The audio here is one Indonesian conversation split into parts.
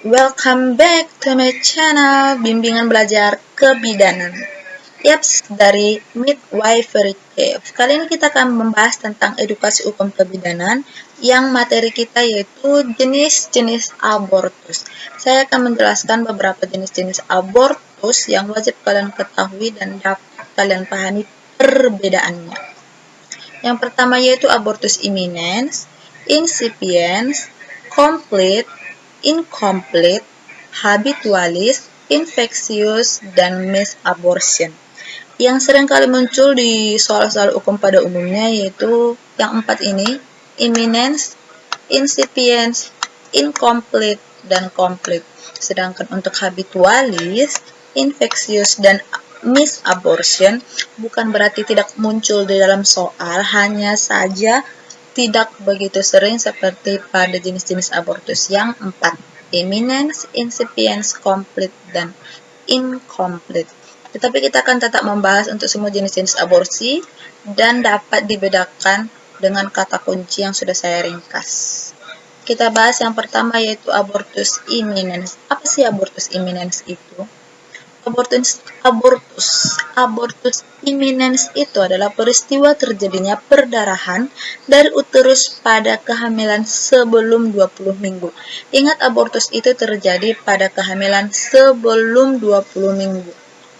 Welcome back to my channel Bimbingan Belajar Kebidanan. Yaps, dari Midwifery Cave. Kali ini kita akan membahas tentang edukasi hukum kebidanan yang materi kita yaitu jenis-jenis abortus. Saya akan menjelaskan beberapa jenis-jenis abortus yang wajib kalian ketahui dan dapat kalian pahami perbedaannya. Yang pertama yaitu abortus imminens, incipiens, complete, incomplete, habitualis, infectious, dan misabortion. Yang sering kali muncul di soal-soal hukum pada umumnya yaitu yang empat ini, imminens, incipiens, incomplete, dan complete. Sedangkan untuk habitualis, infectious, dan misabortion bukan berarti tidak muncul di dalam soal, hanya saja tidak begitu sering seperti pada jenis-jenis abortus yang empat, imminens, incipiens, complete, dan incomplete. Tetapi kita akan tetap membahas untuk semua jenis-jenis aborsi dan dapat dibedakan dengan kata kunci yang sudah saya ringkas. Kita bahas yang pertama yaitu abortus imminens. Apa sih abortus imminens itu? Abortus imminens itu adalah peristiwa terjadinya perdarahan dari uterus pada kehamilan sebelum 20 minggu. Ingat, abortus itu terjadi pada kehamilan sebelum 20 minggu.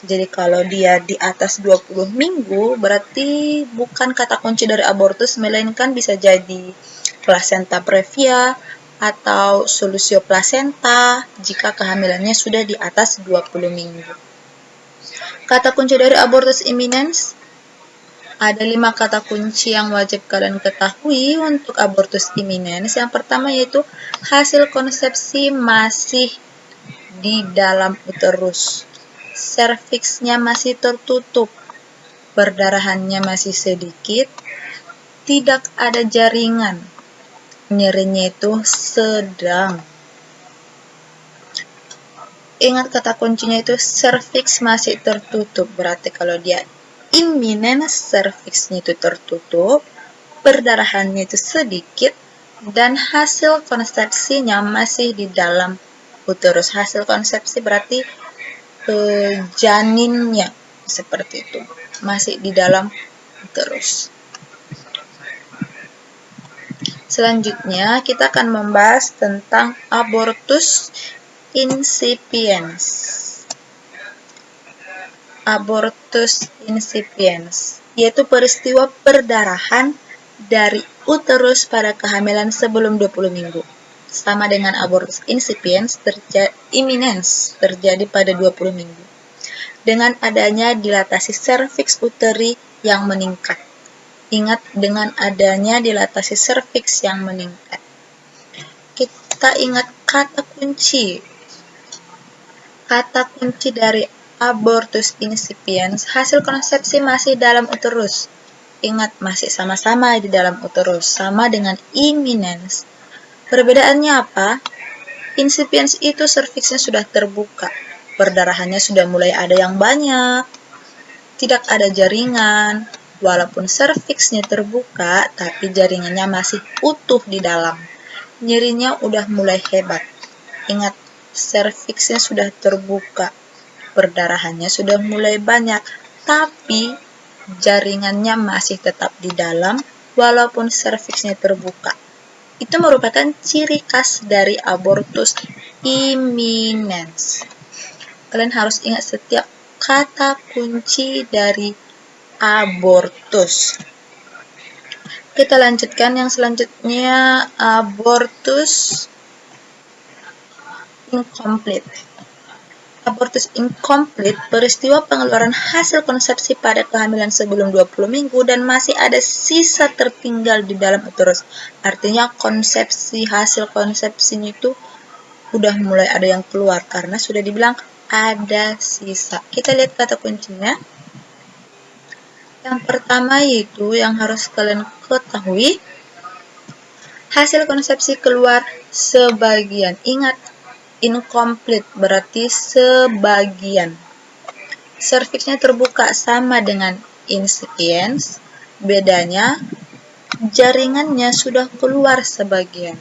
Jadi kalau dia di atas 20 minggu berarti bukan kata kunci dari abortus, melainkan bisa jadi placenta previa atau solusio placenta jika kehamilannya sudah di atas 20 minggu. Kata kunci dari abortus imminens, ada 5 kata kunci yang wajib kalian ketahui untuk abortus imminens. Yang pertama yaitu hasil konsepsi masih di dalam uterus, serviksnya masih tertutup, perdarahannya masih sedikit, tidak ada jaringan, nyerinya itu sedang. Ingat kata kuncinya itu serviks masih tertutup, berarti kalau dia imminens, serviksnya itu tertutup, perdarahannya itu sedikit, dan hasil konsepsinya masih di dalam uterus. Hasil konsepsi berarti janinnya seperti itu, masih di dalam uterus. Selanjutnya kita akan membahas tentang abortus incipiens. Abortus incipiens yaitu peristiwa perdarahan dari uterus pada kehamilan sebelum 20 minggu. Sama dengan abortus incipiens, imminens terjadi pada 20 minggu. Dengan adanya dilatasi serviks uteri yang meningkat. Ingat, dengan adanya dilatasi serviks yang meningkat. Kita ingat kata kunci. Kata kunci dari abortus incipiens, hasil konsepsi masih dalam uterus. Ingat, masih sama-sama di dalam uterus, sama dengan imminens. Perbedaannya apa? Incipiens itu serviksnya sudah terbuka, perdarahannya sudah mulai ada yang banyak, tidak ada jaringan. Walaupun serviksnya terbuka, tapi jaringannya masih utuh di dalam. Nyerinya udah mulai hebat. Ingat, serviksnya sudah terbuka, perdarahannya sudah mulai banyak, tapi jaringannya masih tetap di dalam walaupun serviksnya terbuka. Itu merupakan ciri khas dari abortus imminens. Kalian harus ingat setiap kata kunci dari abortus. Kita lanjutkan yang selanjutnya, abortus incomplete. Abortus incomplete, peristiwa pengeluaran hasil konsepsi pada kehamilan sebelum 20 minggu dan masih ada sisa tertinggal di dalam uterus. Artinya hasil konsepsinya itu udah mulai ada yang keluar karena sudah dibilang ada sisa. Kita lihat kata kuncinya. Yang pertama yaitu yang harus kalian ketahui, hasil konsepsi keluar sebagian. Ingat, incomplete berarti sebagian. Serviksnya terbuka sama dengan incipiens, bedanya jaringannya sudah keluar sebagian.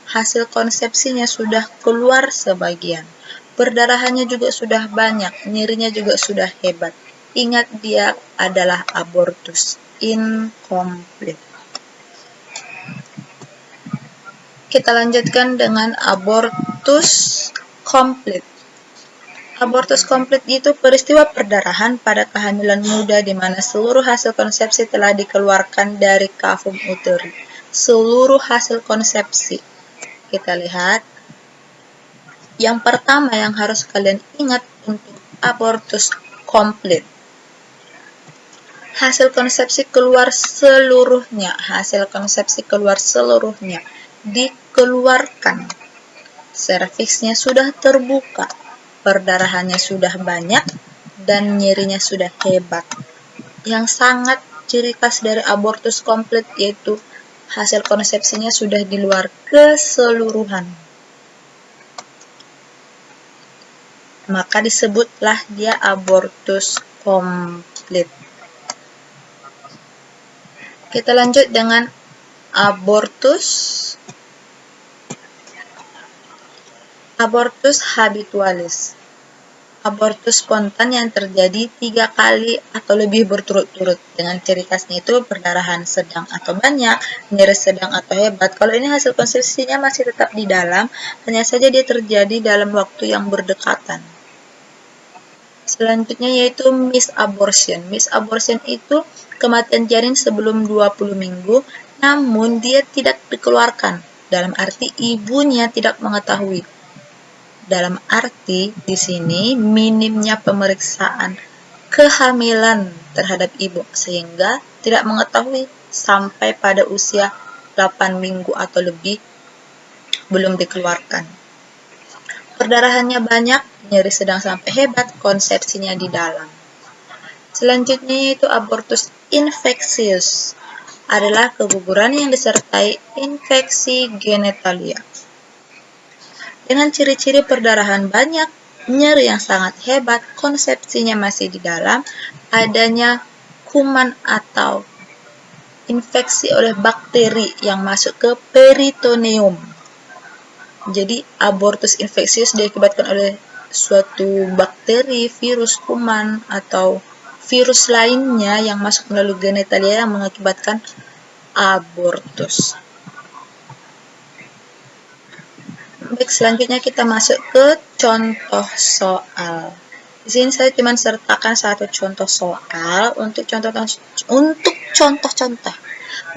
hasil konsepsinya sudah keluar sebagian. Perdarahannya juga sudah banyak, nyerinya juga sudah hebat. Ingat, dia adalah abortus incomplete. Kita lanjutkan dengan abortus complete. Abortus komplit itu peristiwa perdarahan pada kehamilan muda di mana seluruh hasil konsepsi telah dikeluarkan dari kavum uteri. Seluruh hasil konsepsi. Kita lihat. Yang pertama yang harus kalian ingat untuk abortus komplit. Hasil konsepsi keluar seluruhnya. Hasil konsepsi keluar seluruhnya. Dikeluarkan. Serviksnya sudah terbuka. Perdarahannya sudah banyak dan nyerinya sudah hebat. Yang sangat ciri khas dari abortus komplit yaitu hasil konsepsinya sudah di luar keseluruhan. Maka disebutlah dia abortus komplit. Kita lanjut dengan abortus habitualis. Abortus spontan yang terjadi 3 kali atau lebih berturut-turut. Dengan ciri khasnya itu perdarahan sedang atau banyak, nyeri sedang atau hebat. Kalau ini hasil konsepsinya masih tetap di dalam, hanya saja dia terjadi dalam waktu yang berdekatan. Selanjutnya yaitu misabortion. Misabortion itu kematian janin sebelum 20 minggu, namun dia tidak dikeluarkan. Dalam arti ibunya tidak mengetahui. Dalam arti di sini minimnya pemeriksaan kehamilan terhadap ibu sehingga tidak mengetahui sampai pada usia 8 minggu atau lebih belum dikeluarkan. Perdarahannya banyak, nyeri sedang sampai hebat, konsepsinya di dalam. Selanjutnya yaitu abortus infeksius. Adalah keguguran yang disertai infeksi genitalia. Dengan ciri-ciri perdarahan banyak, nyeri yang sangat hebat, konsepsinya masih di dalam, adanya kuman atau infeksi oleh bakteri yang masuk ke peritoneum. Jadi abortus infeksius diakibatkan oleh suatu bakteri, virus, kuman, atau virus lainnya yang masuk melalui genitalia yang mengakibatkan abortus. Baik, selanjutnya kita masuk ke contoh soal. Di sini saya cuma sertakan satu contoh soal untuk contoh-contoh.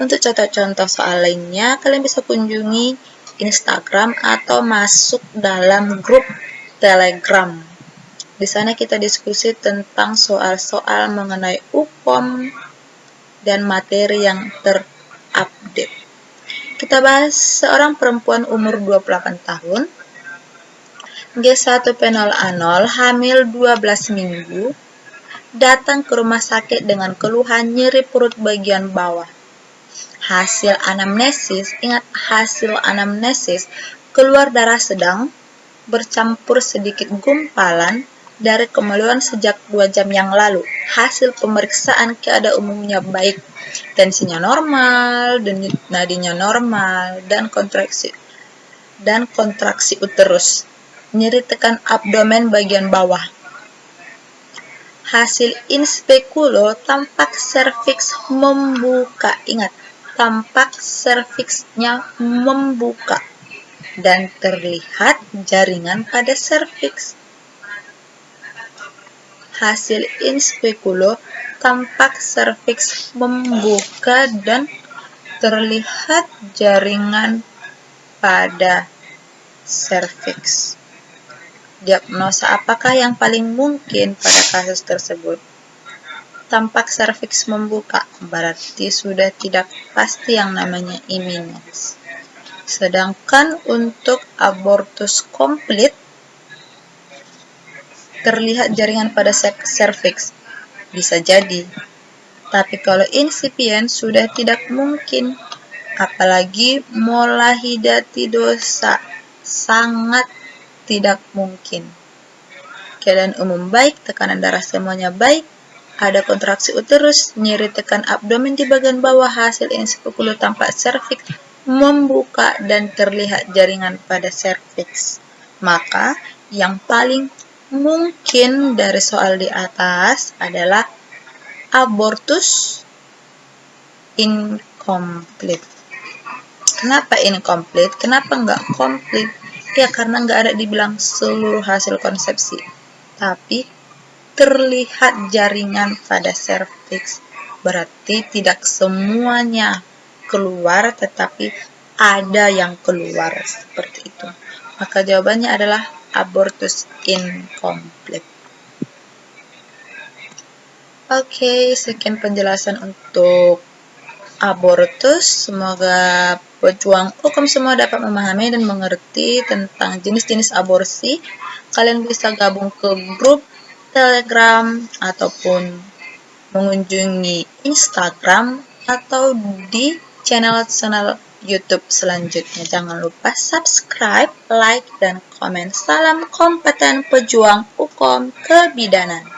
Untuk contoh-contoh soal lainnya, kalian bisa kunjungi Instagram atau masuk dalam grup Telegram. Di sana kita diskusi tentang soal-soal mengenai UPOM dan materi yang terupdate. Kita bahas seorang perempuan umur 28 tahun, G1 penol A0, hamil 12 minggu, datang ke rumah sakit dengan keluhan nyeri perut bagian bawah. Hasil anamnesis, ingat hasil anamnesis, keluar darah sedang, bercampur sedikit gumpalan, dari kemaluan sejak 2 jam yang lalu. Hasil pemeriksaan keadaan umumnya baik, tensinya normal, nadinya normal, dan kontraksi uterus. Nyeri tekan abdomen bagian bawah. Hasil in speculo, tampak serviks membuka. Ingat, tampak serviksnya membuka dan terlihat jaringan pada serviks. Hasil in speculo, tampak serviks membuka dan terlihat jaringan pada serviks. Diagnosa apakah yang paling mungkin pada kasus tersebut? Tampak serviks membuka, berarti sudah tidak pasti yang namanya imminence. Sedangkan untuk abortus komplit, terlihat jaringan pada serviks. Bisa jadi. Tapi kalau insipient sudah tidak mungkin. Apalagi molahidatidosa. Sangat tidak mungkin. Keadaan umum baik, tekanan darah semuanya baik, ada kontraksi uterus, nyeri tekan abdomen di bagian bawah, hasil in speculo tampak serviks membuka dan terlihat jaringan pada serviks. Maka yang paling mungkin dari soal di atas adalah abortus incomplete. Kenapa incomplete? Kenapa nggak komplit? Ya karena nggak ada dibilang seluruh hasil konsepsi, tapi terlihat jaringan pada serviks. Berarti tidak semuanya keluar, tetapi ada yang keluar seperti itu. Maka jawabannya adalah abortus incomplete. Oke, sekian penjelasan untuk abortus. Semoga pejuang hukum semua dapat memahami dan mengerti tentang jenis-jenis aborsi. Kalian bisa gabung ke grup Telegram ataupun mengunjungi Instagram atau di channel YouTube selanjutnya. Jangan lupa subscribe, like, dan komen. Salam kompeten pejuang hukum kebidanan.